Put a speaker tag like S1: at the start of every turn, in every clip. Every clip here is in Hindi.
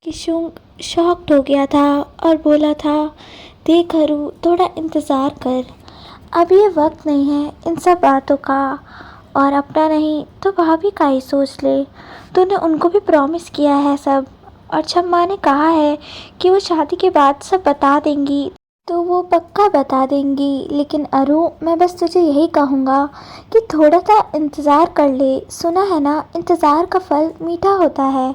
S1: किशुंग शॉक्ड हो गया था और बोला था, देख हरू, थोड़ा इंतज़ार कर। अब ये वक्त नहीं है इन सब बातों का। और अपना नहीं तो भाभी का ही सोच ले। तूने उनको भी प्रॉमिस किया है सब। और जब माँ ने कहा है कि वो शादी के बाद सब बता देंगी तो वो पक्का बता देंगी। लेकिन अरु, मैं बस तुझे यही कहूँगा कि थोड़ा सा इंतज़ार कर ले। सुना है ना, इंतज़ार का फल मीठा होता है।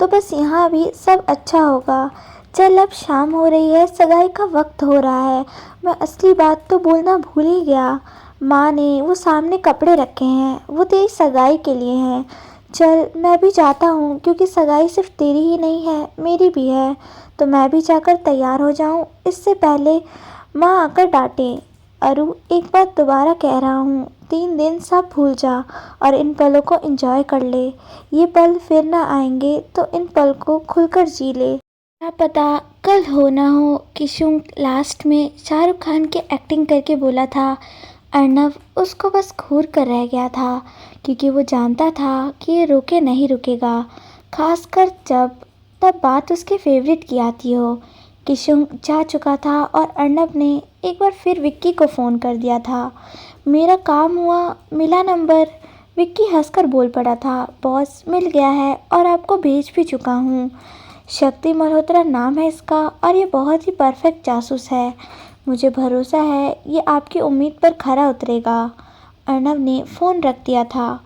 S1: तो बस यहाँ भी सब अच्छा होगा। चल, अब शाम हो रही है, सगाई का वक्त हो रहा है। मैं असली बात तो बोलना भूल ही गया। माँ ने वो सामने कपड़े रखे हैं, वो तेरी सगाई के लिए हैं। चल, मैं भी जाता हूँ, क्योंकि सगाई सिर्फ तेरी ही नहीं है, मेरी भी है। तो मैं भी जाकर तैयार हो जाऊँ, इससे पहले माँ आकर डांटे। अरु, एक बात दोबारा कह रहा हूँ, 3 दिन सब भूल जा और इन पलों को एंजॉय कर ले। ये पल फिर ना आएंगे, तो इन पल को खुलकर जी ले। क्या पता कल हो ना हो। किशुंग लास्ट में शाहरुख खान की एक्टिंग करके बोला था। अर्नव उसको बस घूर कर रह गया था, क्योंकि वो जानता था कि ये रुके नहीं रुकेगा, खासकर तब बात उसके फेवरेट की आती हो। किशुंग जा चुका था और अर्नव ने एक बार फिर विक्की को फ़ोन कर दिया था। मेरा काम हुआ, मिला नंबर। विक्की हंसकर बोल पड़ा था, बॉस मिल गया है और आपको भेज भी चुका हूँ। शक्ति मल्होत्रा नाम है इसका और ये बहुत ही परफेक्ट जासूस है। मुझे भरोसा है ये आपकी उम्मीद पर खरा उतरेगा। अर्नव ने फ़ोन रख दिया था।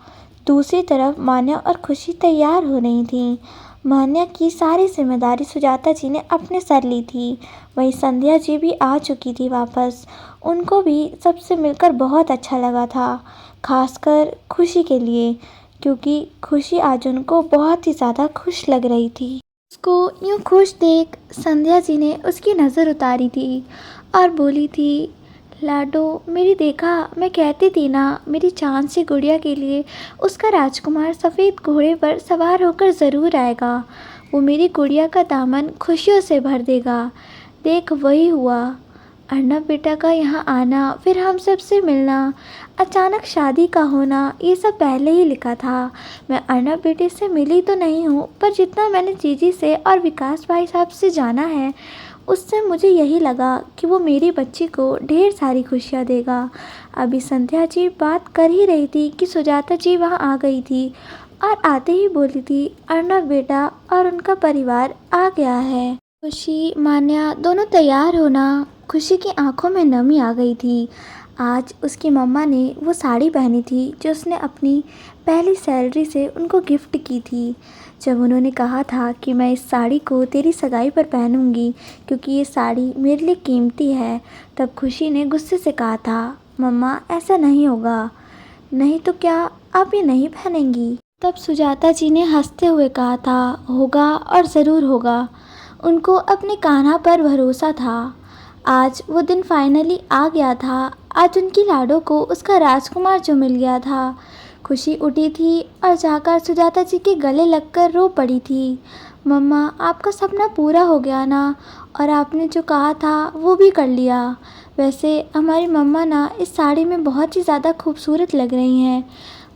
S1: दूसरी तरफ मान्या और खुशी तैयार हो रही थीं। मान्या की सारी जिम्मेदारी सुजाता जी ने अपने सर ली थी। वहीं संध्या जी भी आ चुकी थी वापस। उनको भी सबसे मिलकर बहुत अच्छा लगा था, खासकर खुशी के लिए, क्योंकि खुशी आज उनको बहुत ही ज़्यादा खुश लग रही थी। उसको यूँ खुश देख संध्या जी ने उसकी नज़र उतारी थी और बोली थी, लाडो मेरी, देखा मैं कहती थी ना, मेरी चाँद सी गुड़िया के लिए उसका राजकुमार सफ़ेद घोड़े पर सवार होकर ज़रूर आएगा। वो मेरी गुड़िया का दामन खुशियों से भर देगा। देख वही हुआ। अर्नव बेटा का यहाँ आना, फिर हम सब से मिलना, अचानक शादी का होना, ये सब पहले ही लिखा था। मैं अर्नव बेटे से मिली तो नहीं हूँ, पर जितना मैंने जीजी से और विकास भाई साहब से जाना है, उससे मुझे यही लगा कि वो मेरी बच्ची को ढेर सारी खुशियाँ देगा। अभी संध्या जी बात कर ही रही थी कि सुजाता जी वहाँ आ गई थी और आते ही बोली थी, अर्नव बेटा और उनका परिवार आ गया है। खुशी, मान्या दोनों तैयार होना। खुशी की आंखों में नमी आ गई थी। आज उसकी मम्मा ने वो साड़ी पहनी थी जो उसने अपनी पहली सैलरी से उनको गिफ्ट की थी। जब उन्होंने कहा था कि मैं इस साड़ी को तेरी सगाई पर पहनूंगी क्योंकि ये साड़ी मेरे लिए कीमती है, तब खुशी ने गुस्से से कहा था, मम्मा ऐसा नहीं होगा। नहीं तो क्या आप ये नहीं पहनेंगी? तब सुजाता जी ने हंसते हुए कहा था, होगा और ज़रूर होगा। उनको अपने कान्हा पर भरोसा था। आज वो दिन फाइनली आ गया था। आज उनकी लाडो को उसका राजकुमार जो मिल गया था। खुशी उठी थी और जाकर सुजाता जी के गले लगकर रो पड़ी थी। मम्मा, आपका सपना पूरा हो गया ना, और आपने जो कहा था वो भी कर लिया। वैसे हमारी मम्मा ना इस साड़ी में बहुत ही ज़्यादा खूबसूरत लग रही हैं।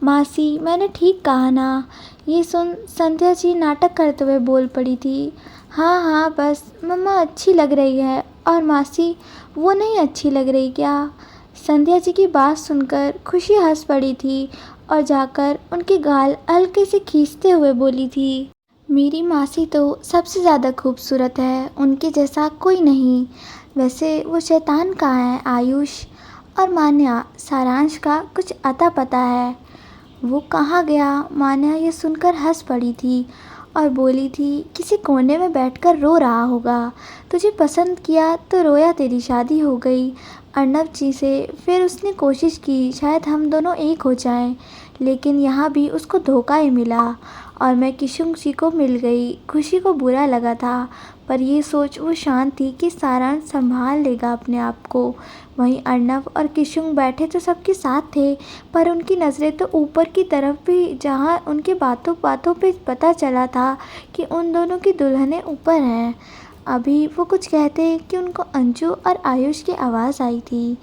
S1: मासी, मैंने ठीक कहा ना? ये सुन संध्या जी नाटक करते हुए बोल पड़ी थी। हाँ हाँ, बस मम्मा अच्छी लग रही है, और मासी वो नहीं अच्छी लग रही क्या? संध्या जी की बात सुनकर खुशी हंस पड़ी थी और जाकर उनके गाल हल्के से खींचते हुए बोली थी, मेरी मासी तो सबसे ज़्यादा खूबसूरत है, उनके जैसा कोई नहीं। वैसे वो शैतान कहाँ है आयुष? और मान्या, सारांश का कुछ अता पता है? वो कहाँ गया? मान्या ये सुनकर हंस पड़ी थी और बोली थी, किसी कोने में बैठकर रो रहा होगा। तुझे पसंद किया तो रोया, तेरी शादी हो गई अर्नव जी से। फिर उसने कोशिश की शायद हम दोनों एक हो जाएं, लेकिन यहाँ भी उसको धोखा ही मिला और मैं किशुंग जी को मिल गई। खुशी को बुरा लगा था, पर ये सोच वो शांत थी कि सारांश संभाल लेगा अपने आप को। वहीं अर्नव और किशुंग बैठे तो सबके साथ थे, पर उनकी नज़रें तो ऊपर की तरफ भी, जहाँ उनके बातों बातों पे पता चला था कि उन दोनों की दुल्हनें ऊपर हैं। अभी वो कुछ कहते कि उनको अंजू और आयुष की आवाज़ आई थी।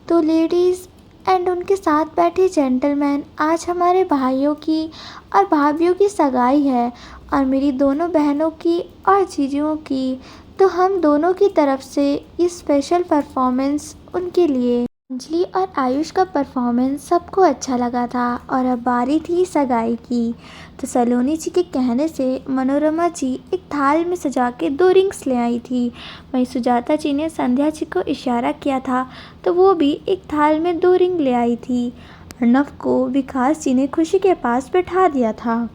S1: तो लेडीज़ एंड उनके साथ बैठे जेंटलमैन, आज हमारे भाइयों की और भाभियों की सगाई है और मेरी दोनों बहनों की और जीजुओं की, तो हम दोनों की तरफ से ये स्पेशल परफॉर्मेंस उनके लिए। अंजलि और आयुष का परफॉर्मेंस सबको अच्छा लगा था और अब बारी थी सगाई की। तो सलोनी जी के कहने से मनोरमा जी एक थाल में सजा के 2 रिंग्स ले आई थी। वहीं सुजाता जी ने संध्या जी को इशारा किया था तो वो भी एक थाल में 2 रिंग ले आई थी। अर्नव को विकास जी ने खुशी के पास बैठा दिया था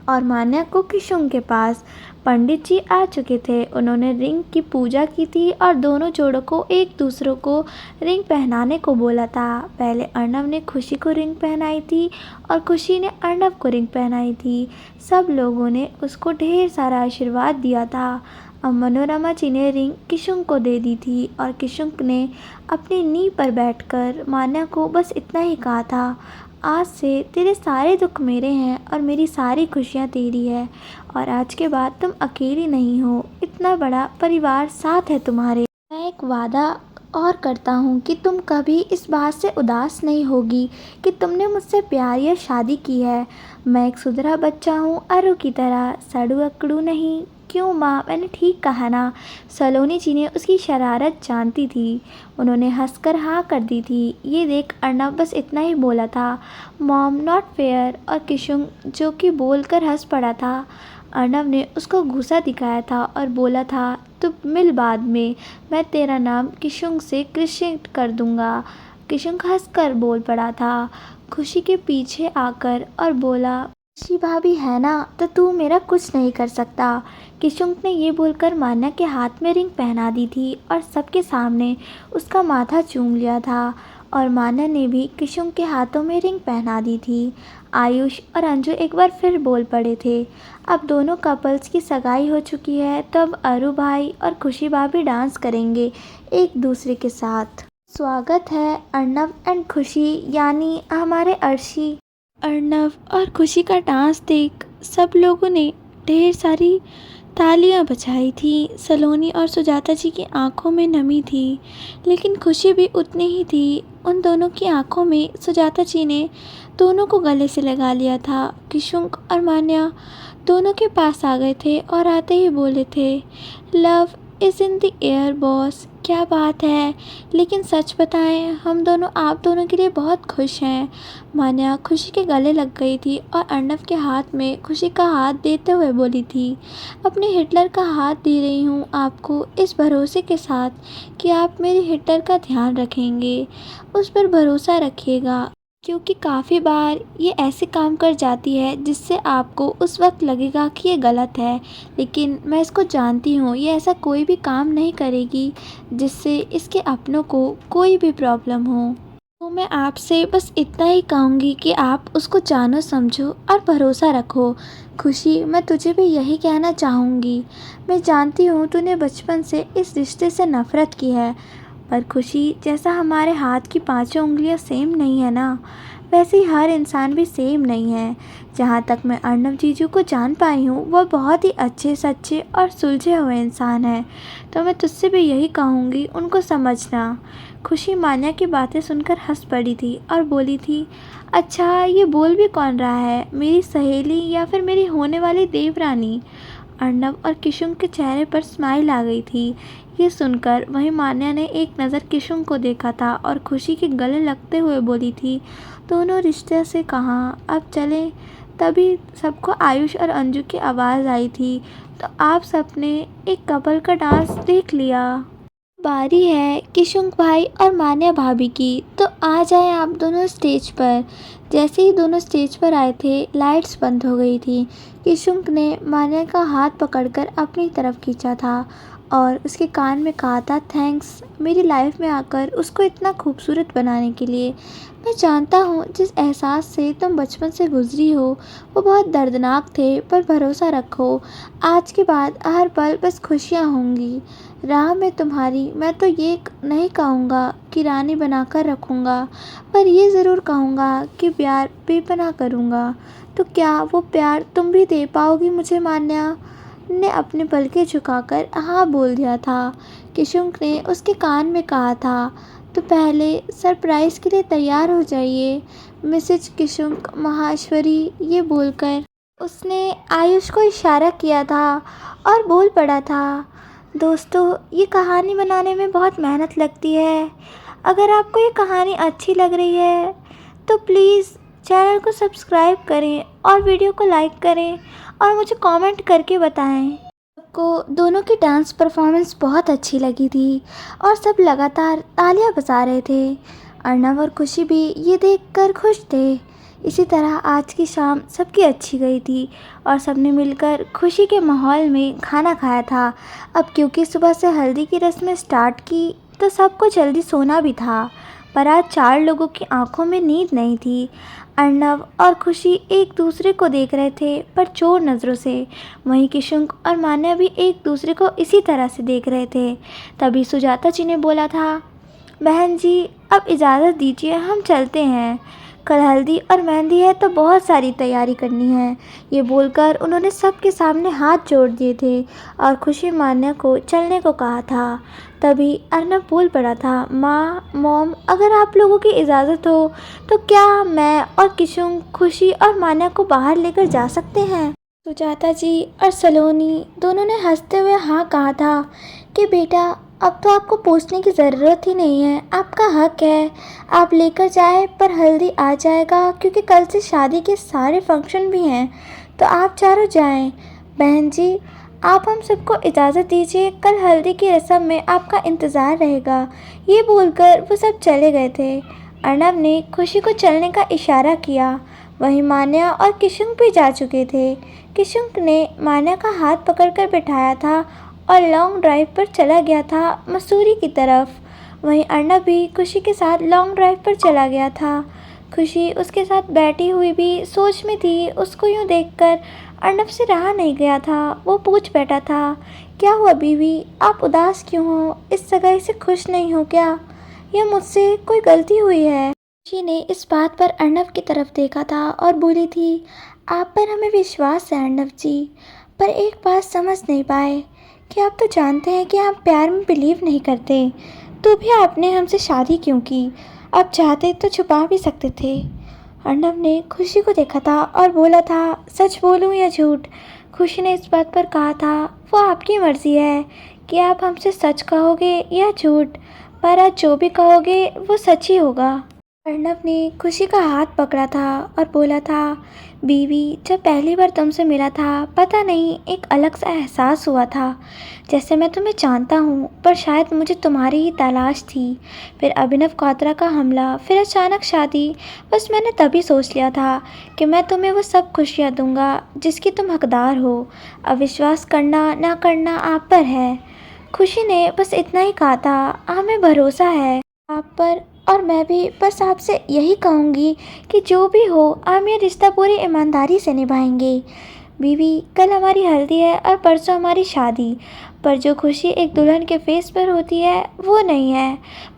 S1: और मान्या को किशुन के पास। पंडित जी आ चुके थे। उन्होंने रिंग की पूजा की थी और दोनों जोड़ों को एक दूसरों को रिंग पहनाने को बोला था। पहले अर्नव ने खुशी को रिंग पहनाई थी और खुशी ने अर्नव को रिंग पहनाई थी। सब लोगों ने उसको ढेर सारा आशीर्वाद दिया था। अब मनोरमा जी ने रिंग किशुन को दे दी थी और किशुन ने अपनी नींव पर बैठकर मान्या को बस इतना ही कहा था, आज से तेरे सारे दुख मेरे हैं और मेरी सारी खुशियाँ तेरी है और आज के बाद तुम अकेली नहीं हो, इतना बड़ा परिवार साथ है तुम्हारे। मैं एक वादा और करता हूँ कि तुम कभी इस बात से उदास नहीं होगी कि तुमने मुझसे प्यार या शादी की है। मैं एक सुधरा बच्चा हूँ अरु की तरह, सड़ू अकड़ू नहीं। क्यों माँ, मैंने ठीक कहा ना? सलोनी जी ने उसकी शरारत जानती थी। उन्होंने हंसकर हाँ कर दी थी। ये देख अर्नव बस इतना ही बोला था, मॉम नॉट फेयर। और किशुन जो कि बोलकर हंस पड़ा था। अर्नव ने उसको गुस्सा दिखाया था और बोला था, तू मिल बाद में, मैं तेरा नाम किशुन से कृष्ण कर दूंगा। किशुन हंसकर बोल पड़ा था खुशी के पीछे आकर और बोला, खुशी भाभी है ना तो तू मेरा कुछ नहीं कर सकता। किशुन ने ये बोलकर मान्या के हाथ में रिंग पहना दी थी और सबके सामने उसका माथा चूम लिया था और मान्या ने भी किशुन के हाथों में रिंग पहना दी थी। आयुष और अंजू एक बार फिर बोल पड़े थे। अब दोनों कपल्स की सगाई हो चुकी है तो अब अरु भाई और खुशी भाभी डांस करेंगे एक दूसरे के साथ। स्वागत है अर्नव एंड खुशी यानी हमारे अर्शी। अर्नव और खुशी का डांस देख सब लोगों ने ढेर सारी तालियां बजाई थी। सलोनी और सुजाता जी की आंखों में नमी थी, लेकिन खुशी भी उतनी ही थी। उन दोनों की आंखों में सुजाता जी ने दोनों को गले से लगा लिया था। किशुन और मान्या दोनों के पास आ गए थे और आते ही बोले थे, love is in the air boss. क्या बात है, लेकिन सच बताएं हम दोनों आप दोनों के लिए बहुत खुश हैं। मान्या खुशी के गले लग गई थी और अर्नव के हाथ में खुशी का हाथ देते हुए बोली थी, अपने हिटलर का हाथ दे रही हूँ आपको इस भरोसे के साथ कि आप मेरे हिटलर का ध्यान रखेंगे, उस पर भरोसा रखिएगा, क्योंकि काफ़ी बार ये ऐसे काम कर जाती है जिससे आपको उस वक्त लगेगा कि ये गलत है, लेकिन मैं इसको जानती हूँ ये ऐसा कोई भी काम नहीं करेगी जिससे इसके अपनों को कोई भी प्रॉब्लम हो। तो मैं आपसे बस इतना ही कहूँगी कि आप उसको जानो समझो और भरोसा रखो। खुशी, मैं तुझे भी यही कहना चाहूँगी। मैं जानती हूँ तूने बचपन से इस रिश्ते से नफ़रत की है, पर खुशी, जैसा हमारे हाथ की पांचों उंगलियां सेम नहीं है ना, वैसे ही हर इंसान भी सेम नहीं है। जहाँ तक मैं अर्नव जीजू को जान पाई हूँ वह बहुत ही अच्छे सच्चे और सुलझे हुए इंसान है, तो मैं तुझसे भी यही कहूँगी उनको समझना। खुशी मान्या की बातें सुनकर हंस पड़ी थी और बोली थी, अच्छा ये बोल भी कौन रहा है, मेरी सहेली या फिर मेरी होने वाली देवरानी? अर्नव और किशुन के चेहरे पर स्माइल आ गई थी ये सुनकर। वहीं मान्या ने एक नज़र किशुन को देखा था और खुशी के गले लगते हुए बोली थी, दोनों रिश्ते से कहाँ, अब चलें। तभी सबको आयुष और अंजू की आवाज़ आई थी, तो आप सबने एक कपल का डांस देख लिया। बारी है किशुन भाई और मान्या भाभी की, तो आ जाएं आप दोनों स्टेज पर। जैसे ही दोनों स्टेज पर आए थे लाइट्स बंद हो गई थी। किशुन ने मान्या का हाथ पकड़कर अपनी तरफ खींचा था और उसके कान में कहा था, थैंक्स मेरी लाइफ में आकर उसको इतना खूबसूरत बनाने के लिए। मैं जानता हूँ जिस एहसास से तुम बचपन से गुजरी हो वो बहुत दर्दनाक थे, पर भरोसा रखो आज के बाद हर पल बस खुशियाँ होंगी। राह में तुम्हारी मैं तो ये नहीं कहूँगा कि रानी बनाकर रखूँगा, पर ये ज़रूर कहूँगा कि प्यार बेपनाह करूँगा। तो क्या वो प्यार तुम भी दे पाओगी मुझे? मान्या ने अपने पलकें झुकाकर हाँ बोल दिया था। किशुन ने उसके कान में कहा था, तो पहले सरप्राइज़ के लिए तैयार हो जाइए मिसेज किशुन महाश्वरी। ये बोलकर उसने आयुष को इशारा किया था और बोल पड़ा था, दोस्तों ये कहानी बनाने में बहुत मेहनत लगती है। अगर आपको ये कहानी अच्छी लग रही है तो प्लीज़ चैनल को सब्सक्राइब करें और वीडियो को लाइक करें और मुझे कमेंट करके बताएं। सबको दोनों की डांस परफॉर्मेंस बहुत अच्छी लगी थी और सब लगातार तालियां बजा रहे थे। अर्नव और खुशी भी ये देखकर खुश थे। इसी तरह आज की शाम सबकी अच्छी गई थी और सबने मिलकर खुशी के माहौल में खाना खाया था। अब क्योंकि सुबह से हल्दी की रस्में स्टार्ट की तो सबको जल्दी सोना भी था, पर आज 4 लोगों की आंखों में नींद नहीं थी। अर्नव और खुशी एक दूसरे को देख रहे थे पर चोर नज़रों से। वहीं किशुंक और मान्या भी एक दूसरे को इसी तरह से देख रहे थे। तभी सुजाता जी ने बोला था, बहन जी अब इजाज़त दीजिए, हम चलते हैं। कल हल्दी और मेहंदी है तो बहुत सारी तैयारी करनी है। ये बोलकर उन्होंने सबके सामने हाथ जोड़ दिए थे और खुशी मान्या को चलने को कहा था। तभी अर्नब बोल पड़ा था, माँ मॉम अगर आप लोगों की इजाज़त हो तो क्या मैं और किशुंग खुशी और मान्या को बाहर लेकर जा सकते हैं। सुजाता जी और सलोनी दोनों ने हंसते हुए हाँ कहा था कि बेटा अब तो आपको पूछने की ज़रूरत ही नहीं है, आपका हक है, आप लेकर जाए। पर हल्दी आ जाएगा क्योंकि कल से शादी के सारे फंक्शन भी हैं, तो आप चारों जाएं। बहन जी आप हम सबको इजाज़त दीजिए, कल हल्दी की रस्म में आपका इंतज़ार रहेगा। ये बोलकर वो सब चले गए थे। अर्नब ने खुशी को चलने का इशारा किया। वहीं मान्या और किशुंक भी जा चुके थे। किशुंक ने मान्या का हाथ पकड़कर बिठाया था और लॉन्ग ड्राइव पर चला गया था मसूरी की तरफ। वहीं अर्नब भी खुशी के साथ लॉन्ग ड्राइव पर चला गया था। खुशी उसके साथ बैठी हुई भी सोच में थी। उसको यूँ देखकर अर्नब से रहा नहीं गया था। वो पूछ बैठा था, क्या हुआ बीवी, आप उदास क्यों हो? इस सगाई से खुश नहीं हो क्या, या मुझसे कोई गलती हुई है? खुशी ने इस बात पर अर्नब की तरफ देखा था और बोली थी, आप पर हमें विश्वास है अर्नब जी, पर एक बात समझ नहीं पाए कि आप तो जानते हैं कि हम प्यार में बिलीव नहीं करते, तो भी आपने हमसे शादी क्यों की? आप चाहते तो छुपा भी सकते थे। अर्नब ने खुशी को देखा था और बोला था, सच बोलूं या झूठ? खुशी ने इस बात पर कहा था, वो आपकी मर्ज़ी है कि आप हमसे सच कहोगे या झूठ, पर आज जो भी कहोगे वो सच ही होगा। अर्नब ने खुशी का हाथ पकड़ा था और बोला था, बीवी जब पहली बार तुमसे मिला था पता नहीं एक अलग सा एहसास हुआ था, जैसे मैं तुम्हें जानता हूँ पर शायद मुझे तुम्हारी ही तलाश थी। फिर अभिनव क्वात्रा का हमला, फिर अचानक शादी, बस मैंने तभी सोच लिया था कि मैं तुम्हें वो सब खुशियाँ दूँगा जिसकी तुम हकदार हो। अब विश्वास करना ना करना आप पर है। खुशी ने बस इतना ही कहा था, हमें भरोसा है आप पर, और मैं भी बस आपसे यही कहूँगी कि जो भी हो हम ये रिश्ता पूरी ईमानदारी से निभाएंगे। बीवी कल हमारी हल्दी है और परसों हमारी शादी, पर जो खुशी एक दुल्हन के फेस पर होती है वो नहीं है।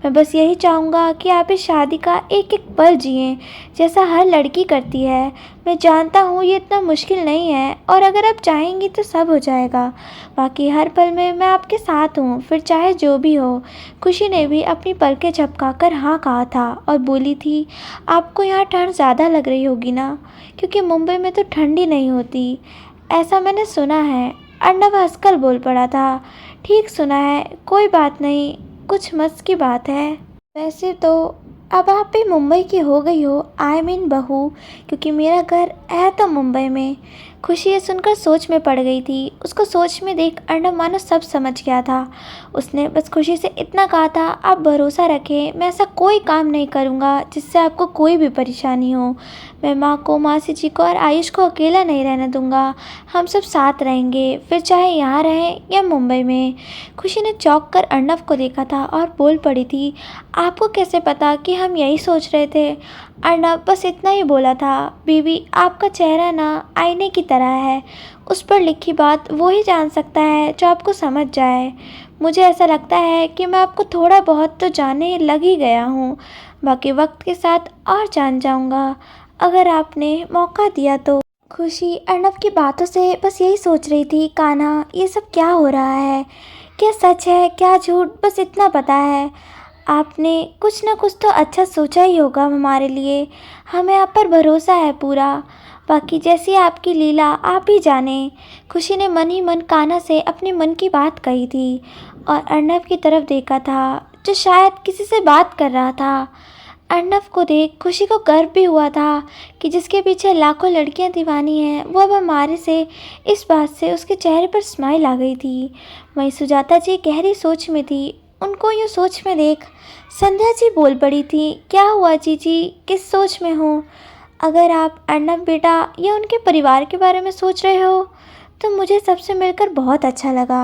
S1: मैं बस यही चाहूँगा कि आप इस शादी का एक एक पल जिएं जैसा हर लड़की करती है। मैं जानता हूँ ये इतना मुश्किल नहीं है और अगर आप चाहेंगी तो सब हो जाएगा। बाकी हर पल में मैं आपके साथ हूँ, फिर चाहे जो भी हो। खुशी ने भी अपनी पलकें झपकाकर हाँ कहा था और बोली थी, आपको यहाँ ठंड ज़्यादा लग रही होगी ना, क्योंकि मुंबई में तो ठंडी नहीं होती, ऐसा मैंने सुना है। अर्नब हंसकर बोल पड़ा था, ठीक सुना है, कोई बात नहीं, कुछ मस्त की बात है। वैसे तो अब आप भी मुंबई की हो गई हो, आई मीन बहू, क्योंकि मेरा घर है तो मुंबई में। खुशी ये सुनकर सोच में पड़ गई थी। उसको सोच में देख अर्नब मानो सब समझ गया था। उसने बस खुशी से इतना कहा था, आप भरोसा रखें, मैं ऐसा कोई काम नहीं करूँगा जिससे आपको कोई भी परेशानी हो। मैं माँ को, मासी जी को और आयुष को अकेला नहीं रहने दूँगा। हम सब साथ रहेंगे, फिर चाहे यहाँ रहें या मुंबई में। खुशी ने चौंक कर अर्नब को देखा था और बोल पड़ी थी, आपको कैसे पता कि हम यही सोच रहे थे? अर्नब बस इतना ही बोला था, बीवी आपका चेहरा ना आईने की तरह है, उस पर लिखी बात वो ही जान सकता है जो आपको समझ जाए। मुझे ऐसा लगता है कि मैं आपको थोड़ा बहुत तो जानने लग ही गया हूँ, बाकी वक्त के साथ और जान जाऊँगा अगर आपने मौका दिया तो। खुशी अर्नब की बातों से बस यही सोच रही थी, कान्हा ये सब क्या हो रहा है, क्या सच है क्या झूठ, बस इतना पता है आपने कुछ ना कुछ तो अच्छा सोचा ही होगा हमारे लिए, हमें आप पर भरोसा है पूरा। बाकी जैसी आपकी लीला आप ही जाने। खुशी ने मन ही मन कान्हा से अपने मन की बात कही थी और अर्नब की तरफ देखा था, जो शायद किसी से बात कर रहा था। अर्नब को देख खुशी को गर्व भी हुआ था कि जिसके पीछे लाखों लड़कियां दीवानी हैं, वो अब हमारे से इस बात से उसके चेहरे पर स्माइल आ गई थी। वहीं सुजाता जी गहरी सोच में थी। उनको यूँ सोच में देख संध्या जी बोल पड़ी थी, क्या हुआ जीजी, किस सोच में हो? अगर आप अर्नब बेटा या उनके परिवार के बारे में सोच रहे हो तो मुझे सबसे मिलकर बहुत अच्छा लगा।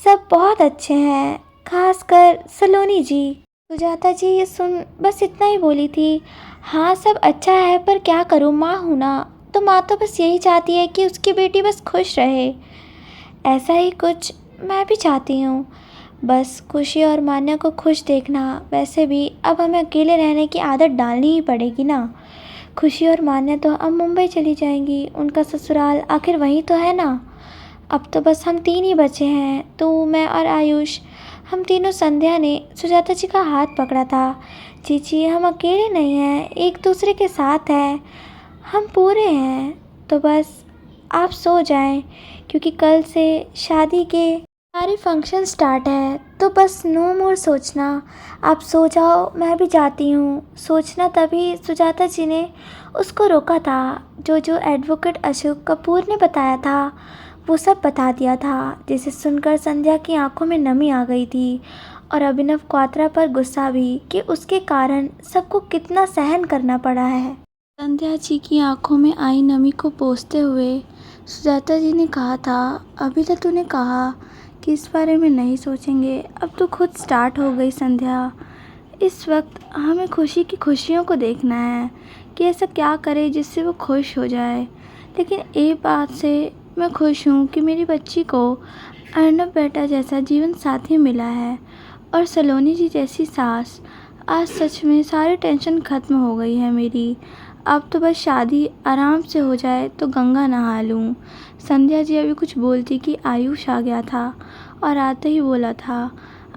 S1: सब बहुत अच्छे हैं, खासकर सलोनी जी। सुजाता जी ये सुन बस इतना ही बोली थी, हाँ सब अच्छा है, पर क्या करूँ, माँ हूँ ना, तो माँ तो बस यही चाहती है कि उसकी बेटी बस खुश रहे। ऐसा ही कुछ मैं भी चाहती हूँ, बस खुशी और मान्या को खुश देखना। वैसे भी अब हमें अकेले रहने की आदत डालनी ही पड़ेगी ना। खुशी और मान्या तो अब मुंबई चली जाएंगी, उनका ससुराल आखिर वहीं तो है ना। अब तो बस हम तीन ही बचे हैं, तू, मैं और आयुष। हम तीनों। संध्या ने सुजाता जी का हाथ पकड़ा था। जीजी हम अकेले नहीं हैं, एक दूसरे के साथ हैं, हम पूरे हैं। तो बस आप सो जाएं, क्योंकि कल से शादी के सारे फंक्शन स्टार्ट है, तो बस नो मोर सोचना। आप सो जाओ, मैं भी जाती हूँ। सोचना तभी सुजाता जी ने उसको रोका था। जो एडवोकेट अशोक कपूर ने बताया था वो सब बता दिया था, जिसे सुनकर संध्या की आंखों में नमी आ गई थी और अभिनव क्वात्रा पर गुस्सा भी कि उसके कारण सबको कितना सहन करना पड़ा है। संध्या जी की आंखों में आई नमी को पोंछते हुए सुजाता जी ने कहा था, अभी तो तूने कहा कि इस बारे में नहीं सोचेंगे, अब तो खुद स्टार्ट हो गई संध्या। इस वक्त हमें खुशी की खुशियों को देखना है कि ऐसा क्या करे जिससे वो खुश हो जाए। लेकिन एक बात से मैं खुश हूँ कि मेरी बच्ची को अर्नब बेटा जैसा जीवन साथी मिला है और सलोनी जी जैसी सास। आज सच में सारी टेंशन ख़त्म हो गई है मेरी। अब तो बस शादी आराम से हो जाए तो गंगा नहा लूँ। संध्या जी अभी कुछ बोलती कि आयुष आ गया था और आते ही बोला था,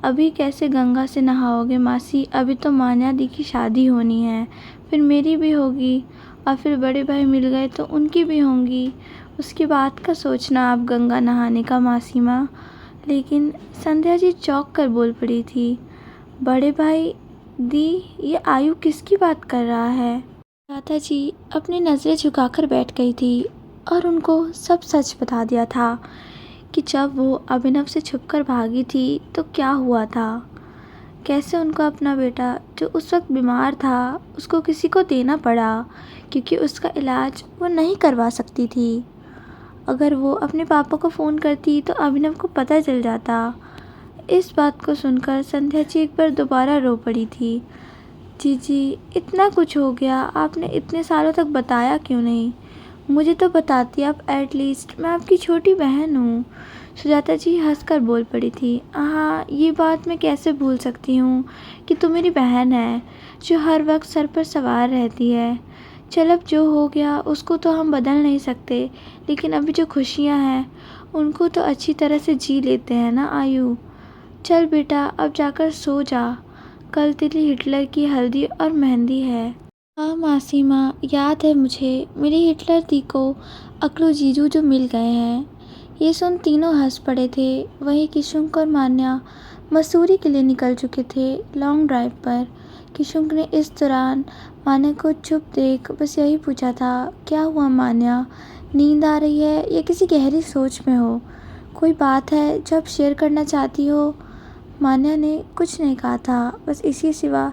S1: अभी कैसे गंगा से नहाओगे मासी, अभी तो मान्या दी की शादी होनी है, फिर मेरी भी होगी, और फिर बड़े भाई मिल गए तो उनकी भी होंगी। उसकी बात का सोचना आप गंगा नहाने का मासी माँ। लेकिन संध्या जी चौंक कर बोल पड़ी थी, बड़े भाई दी, ये आयु किसकी बात कर रहा है? दादा जी अपनी नज़रें झुकाकर बैठ गई थी और उनको सब सच बता दिया था कि जब वो अभिनव से छुपकर भागी थी तो क्या हुआ था, कैसे उनको अपना बेटा जो उस वक्त बीमार था उसको किसी को देना पड़ा क्योंकि उसका इलाज वो नहीं करवा सकती थी। अगर वो अपने पापा को फ़ोन करती तो अभिनव को पता चल जाता। इस बात को सुनकर संध्या जी एक बार दोबारा रो पड़ी थी। जीजी इतना कुछ हो गया, आपने इतने सालों तक बताया क्यों नहीं? मुझे तो बताती आप एटलीस्ट, मैं आपकी छोटी बहन हूँ। सुजाता जी हंसकर बोल पड़ी थी, हाँ ये बात मैं कैसे भूल सकती हूँ कि तू मेरी बहन है जो हर वक्त सर पर सवार रहती है। चल अब जो हो गया उसको तो हम बदल नहीं सकते, लेकिन अभी जो खुशियाँ हैं उनको तो अच्छी तरह से जी लेते हैं ना आयु। चल बेटा अब जाकर सो जा, कल तेरी हिटलर की हल्दी और मेहंदी है। हाँ मासी माँ, याद है मुझे, मेरी हिटलर दी को अकलू जीजू जो मिल गए हैं। ये सुन तीनों हंस पड़े थे। वहीं किशुंक और मान्या मसूरी के लिए निकल चुके थे लॉन्ग ड्राइव पर। किशुंक ने इस दौरान मान्या को चुप देख बस यही पूछा था, क्या हुआ मान्या, नींद आ रही है या किसी गहरी सोच में हो? कोई बात है जो आप शेयर करना चाहती हो? मान्या ने कुछ नहीं कहा था, बस इसी सिवा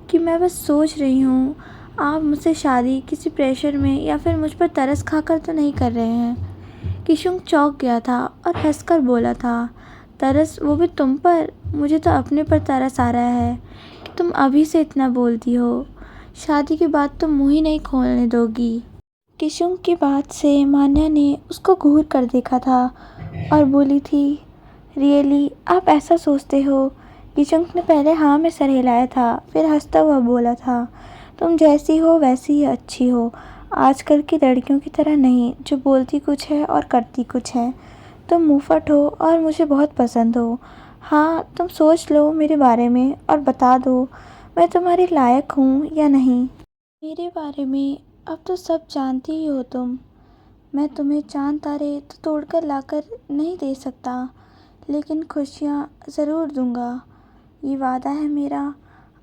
S1: कि मैं बस सोच रही हूँ आप मुझसे शादी किसी प्रेशर में या फिर मुझ पर तरस खाकर तो नहीं कर रहे हैं। किशुंक चौंक गया था और हंसकर बोला था, तरस, वो भी तुम पर? मुझे तो अपने पर तरस आ रहा है कि तुम अभी से इतना बोलती हो। शादी के बाद तुम मुँह ही नहीं खोलने दोगी। किशुंक की बात से मान्या ने उसको घूर कर देखा था और बोली थी, रियली आप ऐसा सोचते हो? किशुंक ने पहले हाँ में सर हिलाया था, फिर हंसता हुआ बोला था, तुम जैसी हो वैसी ही अच्छी हो, आजकल की लड़कियों की तरह नहीं जो बोलती कुछ है और करती कुछ है। तुम मुँहफट हो और मुझे बहुत पसंद हो। हाँ तुम सोच लो मेरे बारे में और बता दो मैं तुम्हारे लायक हूँ या नहीं। मेरे बारे में अब तो सब जानती ही हो तुम। मैं तुम्हें चाँद तारे तो तोड़कर लाकर नहीं दे सकता, लेकिन खुशियाँ ज़रूर दूँगा। ये वादा है मेरा,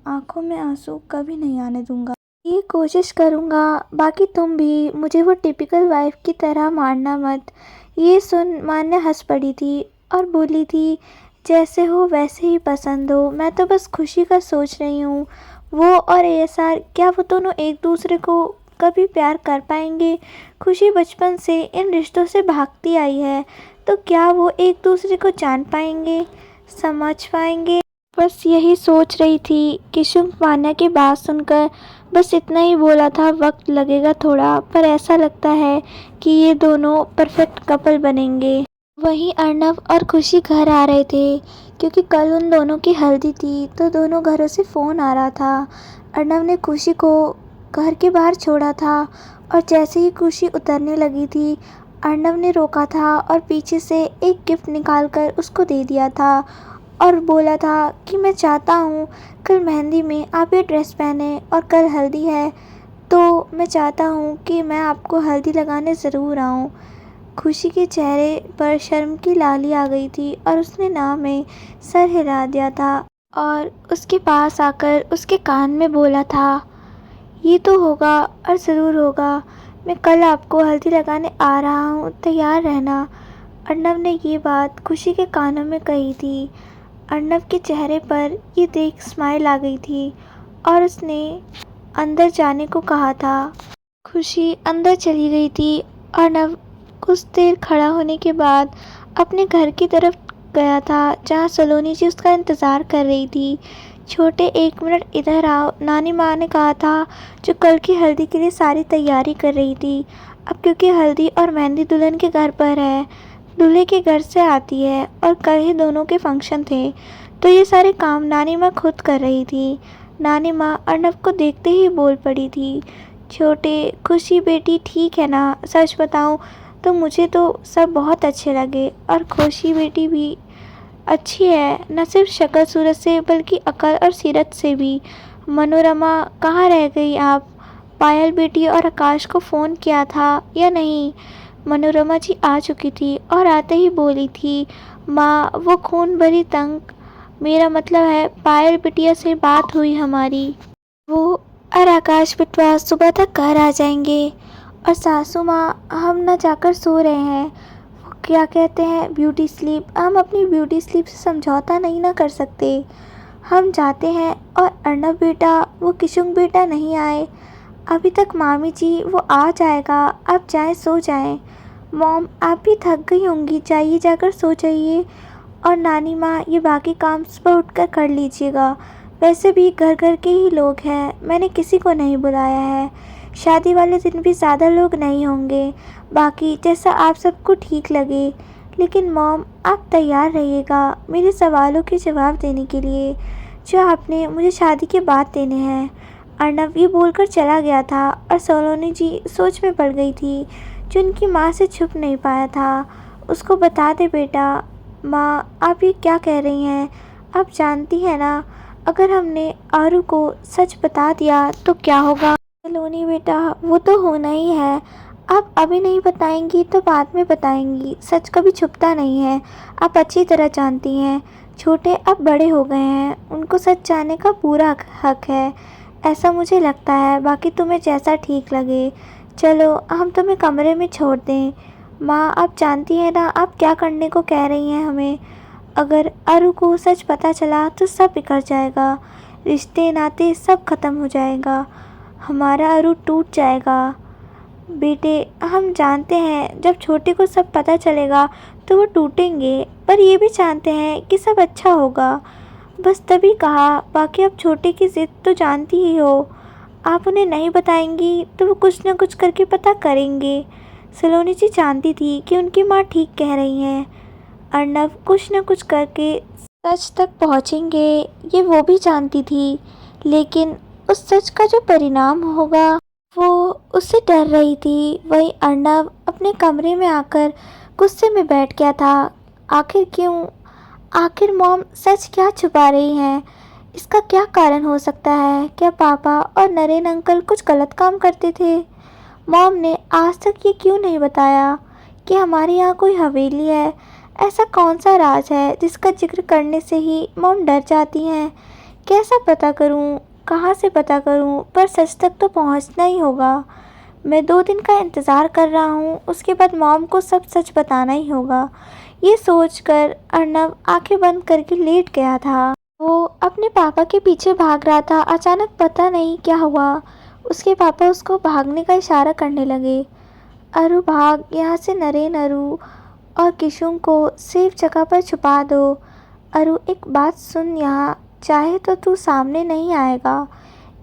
S1: आँखों में आँसू कभी नहीं आने दूँगा। ये कोशिश करूँगा, बाकी तुम भी मुझे वो टिपिकल वाइफ़ की तरह मारना मत। ये सुन मान्या हँस पड़ी थी और बोली थी, जैसे हो वैसे ही पसंद हो, मैं तो बस खुशी का सोच रही हूँ। वो और एएसआर, क्या वो दोनों एक दूसरे को कभी प्यार कर पाएंगे? खुशी बचपन से इन रिश्तों से भागती आई है, तो क्या वो एक दूसरे को जान पाएंगे, समझ पाएंगे? बस यही सोच रही थी कि शुभ मान्या की बात सुनकर बस इतना ही बोला था, वक्त लगेगा थोड़ा, पर ऐसा लगता है कि ये दोनों परफेक्ट कपल बनेंगे। वहीं अर्नव और खुशी घर आ रहे थे, क्योंकि कल उन दोनों की हल्दी थी, तो दोनों घरों से फ़ोन आ रहा था। अर्नव ने खुशी को घर के बाहर छोड़ा था और जैसे ही खुशी उतरने लगी थी, अर्नव ने रोका था और पीछे से एक गिफ्ट निकालकर उसको दे दिया था और बोला था कि मैं चाहता हूँ कल मेहंदी में आप ये ड्रेस पहने और कल हल्दी है, तो मैं चाहता हूँ कि मैं आपको हल्दी लगाने ज़रूर आऊँ। खुशी के चेहरे पर शर्म की लाली आ गई थी और उसने ना में सर हिला दिया था और उसके पास आकर उसके कान में बोला था, ये तो होगा और ज़रूर होगा, मैं कल आपको हल्दी लगाने आ रहा हूँ, तैयार रहना। अर्नव ने ये बात खुशी के कानों में कही थी। अर्नव के चेहरे पर ये देख स्माइल आ गई थी और उसने अंदर जाने को कहा था। खुशी अंदर चली गई थी। अर्नव कुछ देर खड़ा होने के बाद अपने घर की तरफ गया था, जहाँ सलोनी जी उसका इंतज़ार कर रही थी। छोटे, 1 मिनट इधर आओ, नानी माँ ने कहा था, जो कल की हल्दी के लिए सारी तैयारी कर रही थी। अब क्योंकि हल्दी और मेहंदी दुल्हन के घर पर है, दूल्हे के घर से आती है और कल ही दोनों के फंक्शन थे, तो ये सारे काम नानी माँ खुद कर रही थी। नानी माँ अर्नव को देखते ही बोल पड़ी थी, छोटे, खुशी बेटी ठीक है ना? सच बताऊं तो मुझे तो सब बहुत अच्छे लगे और खुशी बेटी भी अच्छी है, न सिर्फ शक्ल सूरत से बल्कि अकल और सीरत से भी। मनोरमा, कहाँ रह गई आप? पायल बेटी और आकाश को फ़ोन किया था या नहीं? मनोरमा जी आ चुकी थी और आते ही बोली थी, माँ वो खून भरी तंग, मेरा मतलब है पायल बिटिया से बात हुई हमारी, वो और आकाश बिटवा सुबह तक घर आ जाएंगे। और सासू माँ, हम ना जाकर सो रहे हैं, वो क्या कहते हैं ब्यूटी स्लीप, हम अपनी ब्यूटी स्लीप से समझौता नहीं ना कर सकते। हम जाते हैं। और अर्नव बेटा, वो किशुन बेटा नहीं आए अभी तक। मामी जी वो आ जाएगा, आप जाएं, सो जाएं। मॉम आप भी थक गई होंगी, जाइए जाकर सो जाइए। और नानी माँ, ये बाकी काम सुबह उठकर कर लीजिएगा, वैसे भी घर घर के ही लोग हैं, मैंने किसी को नहीं बुलाया है। शादी वाले दिन भी ज़्यादा लोग नहीं होंगे, बाकी जैसा आप सबको ठीक लगे। लेकिन मॉम आप तैयार रहिएगा मेरे सवालों के जवाब देने के लिए, जो आपने मुझे शादी के बाद देने हैं। अर्नव ये बोलकर चला गया था और सलोनी जी सोच में पड़ गई थी, जो उनकी माँ से छुप नहीं पाया था। उसको बता दे बेटा। माँ आप ये क्या कह रही हैं? आप जानती हैं ना, अगर हमने आरू को सच बता दिया तो क्या होगा? सलोनी बेटा, वो तो होना ही है, आप अभी नहीं बताएंगी तो बाद में बताएंगी, सच कभी छुपता नहीं है, आप अच्छी तरह जानती हैं। छोटे अब बड़े हो गए हैं, उनको सच जानने का पूरा हक है, ऐसा मुझे लगता है। बाकी तुम्हें जैसा ठीक लगे। चलो हम तुम्हें कमरे में छोड़ दें। माँ आप जानती हैं ना आप क्या करने को कह रही हैं हमें। अगर अरु को सच पता चला तो सब बिखर जाएगा, रिश्ते नाते सब खत्म हो जाएगा, हमारा अरु टूट जाएगा। बेटे हम जानते हैं जब छोटे को सब पता चलेगा तो वो टूटेंगे, पर ये भी जानते हैं कि सब अच्छा होगा, बस तभी कहा। बाकी अब छोटे की ज़िद तो जानती ही हो, आप उन्हें नहीं बताएंगी तो वो कुछ न कुछ करके पता करेंगे। सलोनी जी जानती थी कि उनकी माँ ठीक कह रही हैं, अर्नव कुछ न कुछ करके सच तक पहुँचेंगे, ये वो भी जानती थी। लेकिन उस सच का जो परिणाम होगा वो उससे डर रही थी। वहीं अर्नव अपने कमरे में आकर गुस्से में बैठ गया था। आखिर क्यों? आखिर मॉम सच क्या छुपा रही हैं? इसका क्या कारण हो सकता है? क्या पापा और नरेन अंकल कुछ गलत काम करते थे? मॉम ने आज तक ये क्यों नहीं बताया कि हमारे यहाँ कोई हवेली है? ऐसा कौन सा राज है जिसका जिक्र करने से ही मॉम डर जाती हैं? कैसा पता करूँ, कहाँ से पता करूँ? पर सच तक तो पहुँचना ही होगा। मैं 2 दिन का इंतज़ार कर रहा हूँ, उसके बाद मॉम को सब सच बताना ही होगा। ये सोचकर अर्नब आंखें बंद करके लेट गया था। वो अपने पापा के पीछे भाग रहा था। अचानक पता नहीं क्या हुआ, उसके पापा उसको भागने का इशारा करने लगे। अरु भाग यहाँ से नरेन, अरु और किशुन को सेफ जगह पर छुपा दो। अरु एक बात सुन, यहाँ चाहे तो तू सामने नहीं आएगा।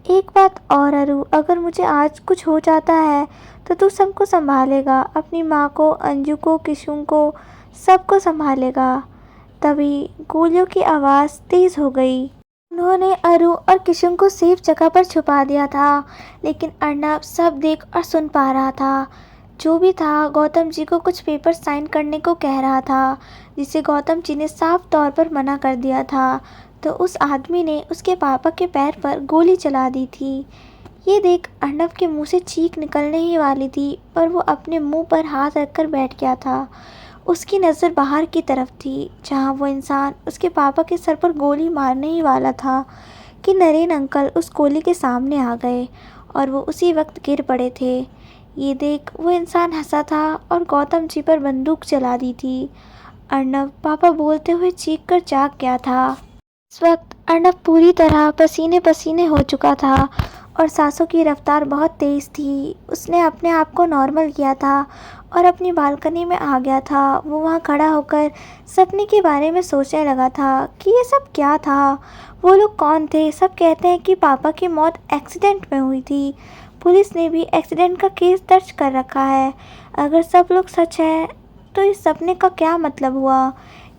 S1: एक बात और अरु, अगर मुझे आज कुछ हो जाता है तो तू सबको संभालेगा, अपनी माँ को, अंजू को, किशुन को, सबको संभालेगा। तभी गोलियों की आवाज़ तेज़ हो गई। उन्होंने अरु और किशुन को सेफ जगह पर छुपा दिया था, लेकिन अर्नब सब देख और सुन पा रहा था। जो भी था, गौतम जी को कुछ पेपर साइन करने को कह रहा था, जिसे गौतम जी ने साफ तौर पर मना कर दिया था। तो उस आदमी ने उसके पापा के पैर पर गोली चला दी थी। ये देख अर्नब के मुंह से चीख निकलने ही वाली थी, पर वो अपने मुंह पर हाथ रखकर बैठ गया था। उसकी नज़र बाहर की तरफ थी, जहाँ वो इंसान उसके पापा के सर पर गोली मारने ही वाला था कि नरेन अंकल उस गोली के सामने आ गए और वो उसी वक्त गिर पड़े थे। ये देख वो इंसान हंसा था और गौतम जी पर बंदूक चला दी थी। अर्नब पापा बोलते हुए चीख कर जाग गया था। इस वक्त अर्नब पूरी तरह पसीने पसीने हो चुका था और सांसों की रफ्तार बहुत तेज़ थी। उसने अपने आप को नॉर्मल किया था और अपनी बालकनी में आ गया था। वो वहाँ खड़ा होकर सपने के बारे में सोचने लगा था कि ये सब क्या था, वो लोग कौन थे। सब कहते हैं कि पापा की मौत एक्सीडेंट में हुई थी। पुलिस ने भी एक्सीडेंट का केस दर्ज कर रखा है। अगर सब लोग सच है तो इस सपने का क्या मतलब हुआ?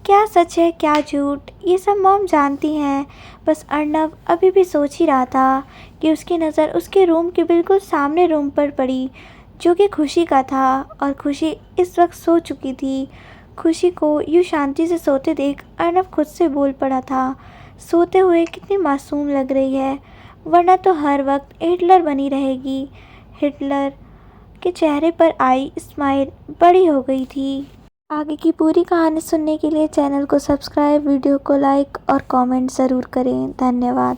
S1: क्या सच है, क्या झूठ, ये सब मॉम जानती हैं। बस अर्नब अभी भी सोच ही रहा था कि उसकी नज़र उसके रूम के बिल्कुल सामने रूम पर पड़ी, जो कि खुशी का था। और खुशी इस वक्त सो चुकी थी। खुशी को यूँ शांति से सोते देख अर्नब खुद से बोल पड़ा था, सोते हुए कितनी मासूम लग रही है, वरना तो हर वक्त हिटलर बनी रहेगी। हिटलर के चेहरे पर आई स्माइल बड़ी हो गई थी। आगे की पूरी कहानी सुनने के लिए चैनल को सब्सक्राइब, वीडियो को लाइक और कमेंट ज़रूर करें। धन्यवाद।